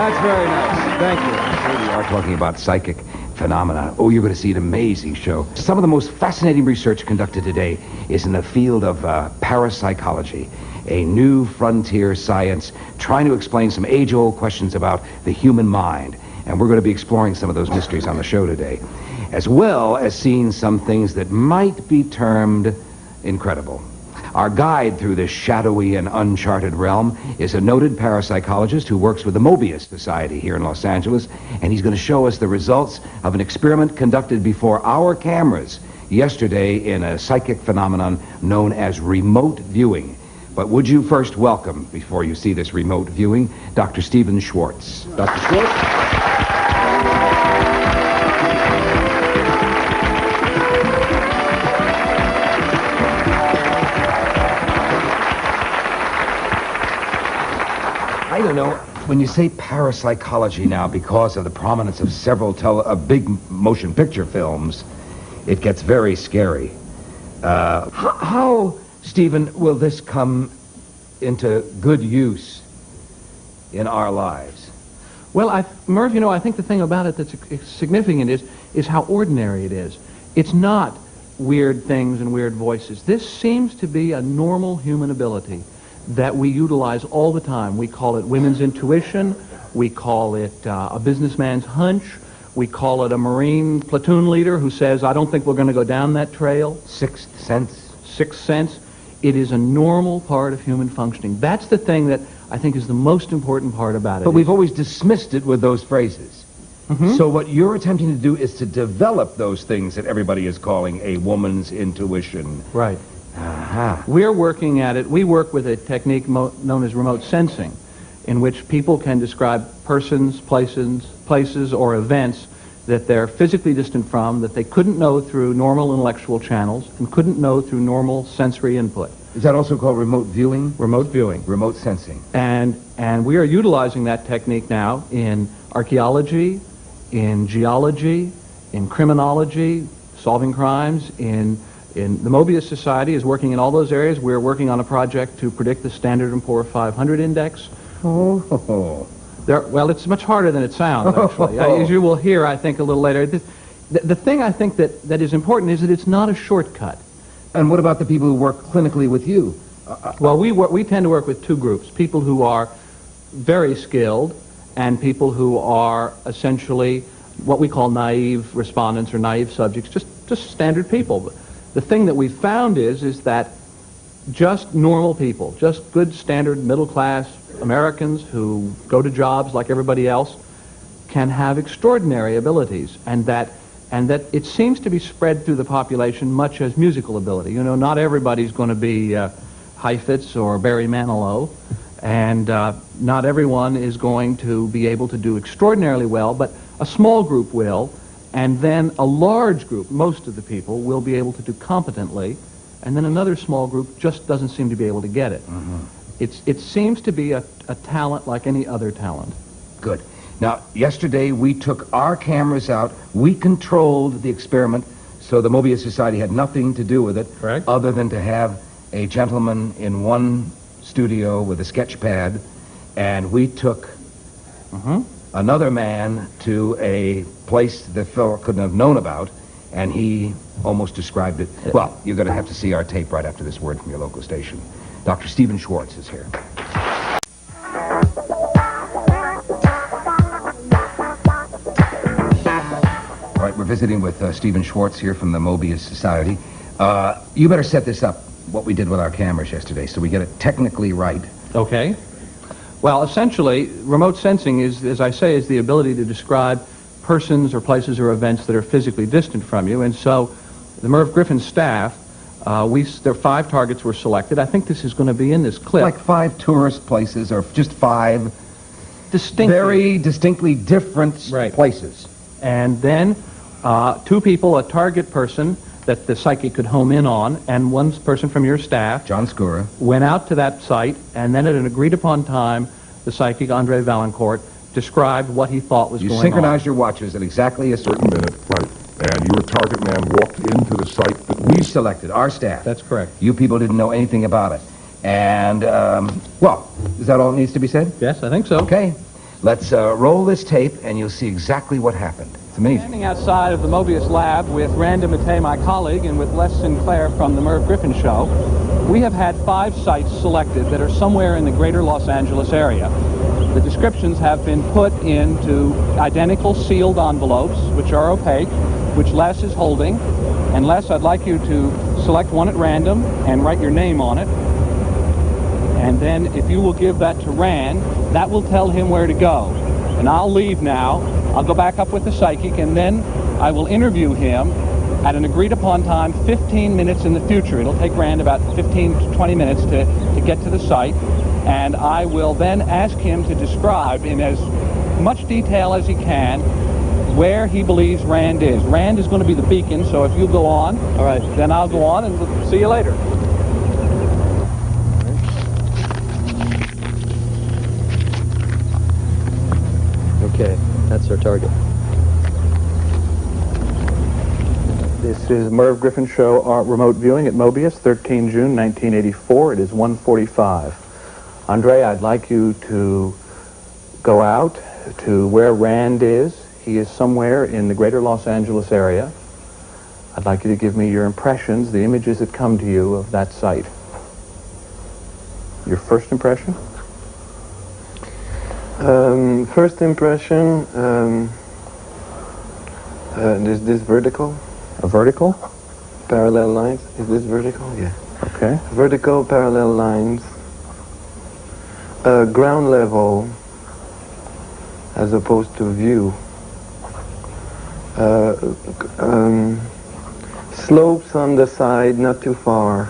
That's very nice. Thank you. Here we are talking about psychic phenomena. Oh, you're going to see an amazing show. Some of the most fascinating research conducted today is in the field of parapsychology, a new frontier science trying to explain some age-old questions about the human mind. And we're going to be exploring some of those mysteries on the show today, as well as seeing some things that might be termed incredible. Our guide through this shadowy and uncharted realm is a noted parapsychologist who works with the Mobius Society here in Los Angeles, and he's going to show us the results of an experiment conducted before our cameras yesterday in a psychic phenomenon known as remote viewing. But would you first welcome, before you see this remote viewing, Dr. Stephan Schwartz. Dr. Schwartz? I don't know, when you say parapsychology now, because of the prominence of several big motion picture films, it gets very scary. How, Stephan, will this come into good use in our lives? Well, Merv, I think the thing about it that's significant is how ordinary it is. It's not weird things and weird voices. This seems to be a normal human ability that we utilize all the time. We call it women's intuition. We call it a businessman's hunch. We call it a Marine platoon leader who says, I don't think we're going to go down that trail. Sixth sense? Sixth sense. It is a normal part of human functioning. That's the thing that I think is the most important part about it. But we've always dismissed it with those phrases. Mm-hmm. So what you're attempting to do is to develop those things that everybody is calling a woman's intuition. Right. Uh-huh. We're working at it. We work with a technique known as remote sensing, in which people can describe persons, places, or events that they're physically distant from, that they couldn't know through normal intellectual channels and couldn't know through normal sensory input. Is that also called remote viewing? Remote viewing. Remote sensing. And we are utilizing that technique now in archaeology, in geology, in criminology, solving crimes, in the Mobius Society is working in all those areas. We're working on a project to predict the Standard & Poor 500 index. Oh. Well, it's much harder than it sounds, actually. As you will hear, I think, a little later. The thing I think that is important is that it's not a shortcut. And what about the people who work clinically with you? Well, we tend to work with two groups, people who are very skilled and people who are essentially what we call naive respondents or naive subjects, just standard people. The thing that we found is that just normal people, just good standard middle-class Americans who go to jobs like everybody else can have extraordinary abilities, and that it seems to be spread through the population much as musical ability. Not everybody's going to be Heifetz or Barry Manilow, and not everyone is going to be able to do extraordinarily well, but a small group will. And then a large group, most of the people, will be able to do competently, and then another small group just doesn't seem to be able to get it. Mm-hmm. It seems to be a talent like any other talent. Good. Now, yesterday we took our cameras out. We controlled the experiment, so the Mobius Society had nothing to do with it. Correct. Other than to have a gentleman in one studio with a sketch pad, and we took another man to a place the fellow couldn't have known about, and he almost described it. Well, you're going to have to see our tape right after this word from your local station. Dr. Stephan Schwartz is here. All right, we're visiting with Stephan Schwartz here from the Mobius Society. You better set this up, what we did with our cameras yesterday, so we get it technically right. Okay. Well, essentially, remote sensing is, as I say, is the ability to describe persons or places or events that are physically distant from you. And so the Merv Griffin staff, there are 5 targets were selected. I think this is going to be in this clip. Like 5 tourist places, or just 5 very distinctly different places. And then 2 people, a target person that the psychic could home in on, and one person from your staff, John Skura, went out to that site, and then at an agreed-upon time, the psychic, Andre Valancourt, described what he thought was going on. You synchronized your watches at exactly a certain minute. Right. And your target man walked into the site that we selected, our staff. That's correct. You people didn't know anything about it. And, well, is that all that needs to be said? Yes, I think so. Okay. Let's roll this tape, and you'll see exactly what happened. It's amazing. Standing outside of the Mobius lab with Randa Mattei, my colleague, and with Les Sinclair from the Merv Griffin Show, we have had 5 sites selected that are somewhere in the greater Los Angeles area. The descriptions have been put into identical sealed envelopes, which are opaque, which Les is holding. And Les, I'd like you to select one at random and write your name on it. And then if you will give that to Rand, that will tell him where to go. And I'll leave now. I'll go back up with the psychic, and then I will interview him at an agreed-upon time, 15 minutes in the future. It'll take Rand about 15 to 20 minutes to get to the site. And I will then ask him to describe in as much detail as he can where he believes Rand is. Rand is going to be the beacon, so if you go on, all right, then I'll go on, and we'll see you later. Okay, that's our target. This is Merv Griffin Show remote viewing at Mobius, 13 June 1984. It is 1:45. Andre, I'd like you to go out to where Rand is. He is somewhere in the greater Los Angeles area. I'd like you to give me your impressions, the images that come to you of that site. Your first impression? First impression, is this vertical? A vertical? Parallel lines? Is this vertical? Yeah. Okay. Vertical parallel lines. Ground level as opposed to view. Slopes on the side, not too far.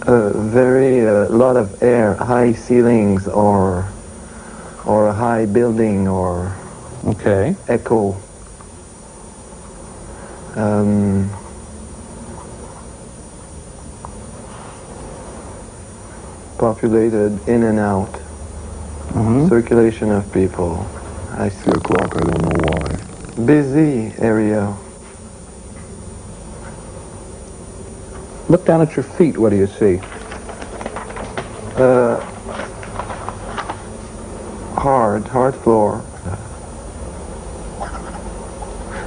Very lot of air, high ceilings or a high building or Okay. echo. Populated in and out. Circulation of people. I see. 3 o'clock, I don't know why. Busy area. Look down at your feet. What do you see? Hard floor.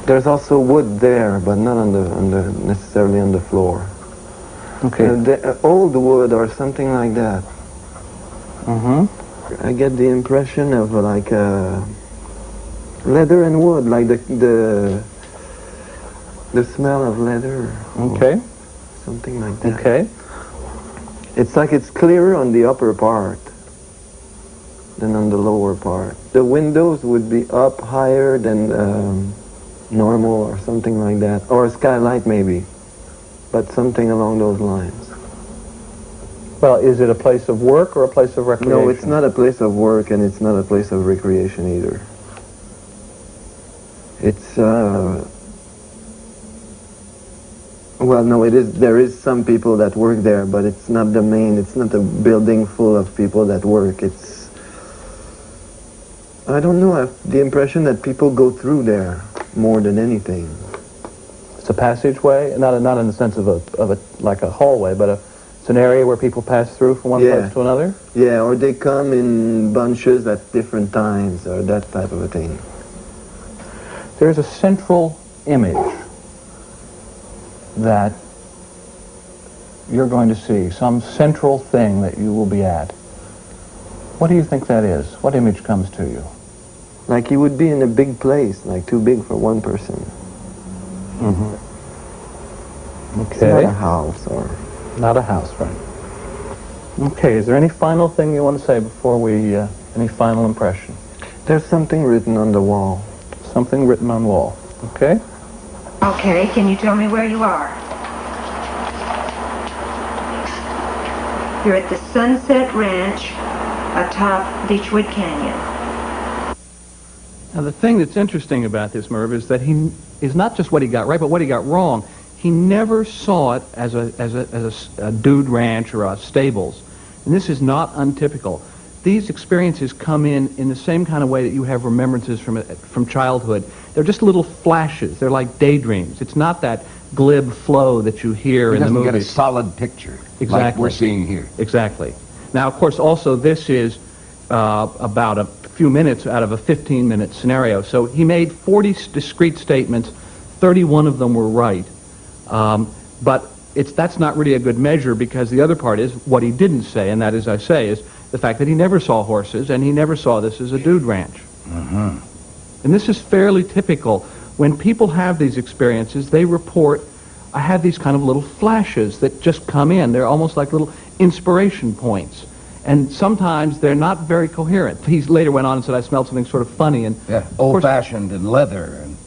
There's also wood there, but not on the necessarily on the floor. Okay. Old wood or something like that. I get the impression of like leather and wood, like the smell of leather. Okay. Something like that. Okay. It's like it's clearer on the upper part than on the lower part. The windows would be up higher than normal or something like that. Or a skylight maybe. But something along those lines. Well, is it a place of work or a place of recreation? No, it's not a place of work and it's not a place of recreation either. It's well, no, it is. There is some people that work there, but it's not the main. It's not a building full of people that work. It's, I don't know. I have the impression that people go through there more than anything. It's a passageway, not in the sense of a like a hallway, but it's an area where people pass through from one place to another. Yeah, or they come in bunches at different times, or that type of a thing. There's a central image that you're going to see, some central thing that you will be at. What do you think that is? What image comes to you? Like you would be in a big place, like too big for one person. Okay. It's not a house or... Not a house, right. Okay, is there any final thing you want to say before we, any final impression? There's something written on the wall. Something written on the wall. Okay? Okay, can you tell me where you are? You're at the Sunset Ranch atop Beechwood Canyon. Now, the thing that's interesting about this, Merv, is that he is not just what he got right, but what he got wrong. He never saw it as a dude ranch or a stables. And this is not untypical. These experiences come in the same kind of way that you have remembrances from childhood. They're just little flashes. They're like daydreams. It's not that glib flow that you hear He in the doesn't get a movies. solid picture like Exactly. we're seeing here. Exactly. Now, of course, also this is about a few minutes out of a 15-minute scenario. So he made 40 discrete statements. 31 of them were right. But that's not really a good measure, because the other part is what he didn't say, and that, as I say, is the fact that he never saw horses and he never saw this as a dude ranch. And this is fairly typical. When people have these experiences, they report, I have these kind of little flashes that just come in. They're almost like little inspiration points. And sometimes they're not very coherent. He later went on and said, I smelled something sort of funny. And Yeah, old-fashioned and leather. And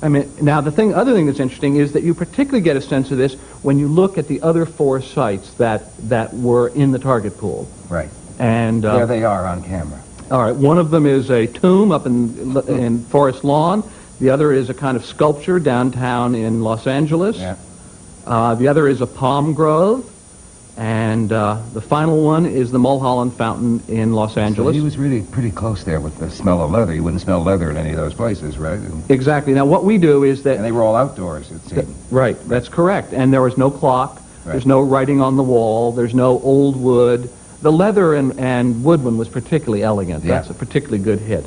I mean, now the other thing that's interesting is that you particularly get a sense of this when you look at the other 4 sites that were in the target pool. right. And There they are on camera. all right, one of them is a tomb up in Forest Lawn. The other is a kind of sculpture downtown in Los Angeles. Yeah. The other is a palm grove. And the final one is the Mulholland Fountain in Los So Angeles. he was really pretty close there with the smell of leather. You wouldn't smell leather in any of those places, right? Exactly. Now, what we do is that... And they were all outdoors, it seemed. Right, that's correct. And there was no clock. Right. There's no writing on the wall. There's no old wood. The leather and wood one was particularly elegant. Yeah. That's a particularly good hit.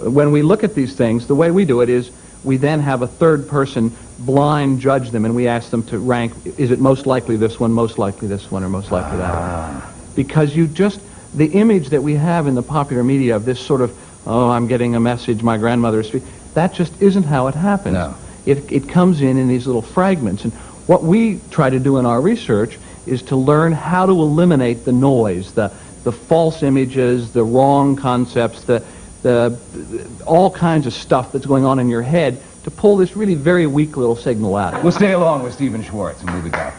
When we look at these things, the way we do it is we then have a third person blind judge them, and we ask them to rank, is it most likely this one, most likely this one, or most likely that one? Because the image that we have in the popular media of this sort of, oh, I'm getting a message, my grandmother's speaking, that just isn't how it happens. No. It comes in these little fragments. And what we try to do in our research is to learn how to eliminate the noise, the false images, the wrong concepts, the all kinds of stuff that's going on in your head, to pull this really very weak little signal out. We'll stay along with Stephan Schwartz, and we'll be back.